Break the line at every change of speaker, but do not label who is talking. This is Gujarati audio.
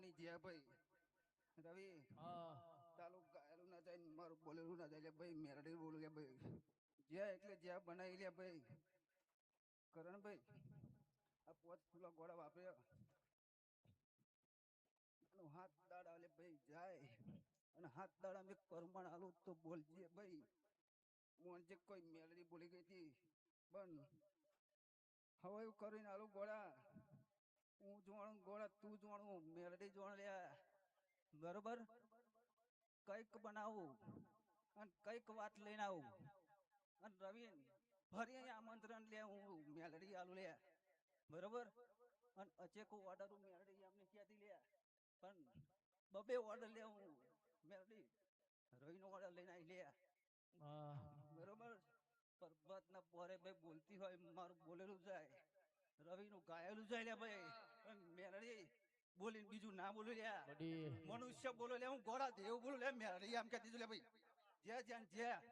ની જ્યા ભાઈ રવિ ચાલુ ગાયલું ના જાય મારું બોલેલું ના જાય ભાઈ મેરડી બોલું લે ભાઈ જ્યાં એટલે જ્યાં બનાવી લે ભાઈ કરણ ભાઈ આ પોત ફૂલા ગોળા વાપર્યા હાથ દાડા લે ભાઈ જાય અને હાથ દાડા મેં કરમણ આલું તો બોલજે ભાઈ મોનજે કોઈ મેલડી બોલી ગઈ હતી પણ હવે એવું કરીને આલું ગોળા હું જોવાનું ગોળા તું જોવાનું મેલડી જોણ લ્યા બરોબર કઈક બનાવું અને કઈક વાત લઈને આવું અને રવિન ફરી આમંત્રણ લે હું મેલડી આલુ લે બરોબર અને અચેકો ઓર્ડર હું મેલડી અમને ક્યાંથી લે પણ બબે ઓર્ડર લે હું મેલડી રવિ નો ઓર્ડર લઈને આવી લે બરોબર પરબત ના પોરે ભાઈ બોલતી હોય મારું બોલેલું જાય રવિ નું ગાયેલું જાય લે ભાઈ મેલડી બોલીને બીજું ના બોલું લ્યા મનુષ્ય બોલો લે હું ગોળા દેવ બોલું લે મેલડી આમ કહેતી લે ભાઈ જ્યાં જ્યાં જ્યાં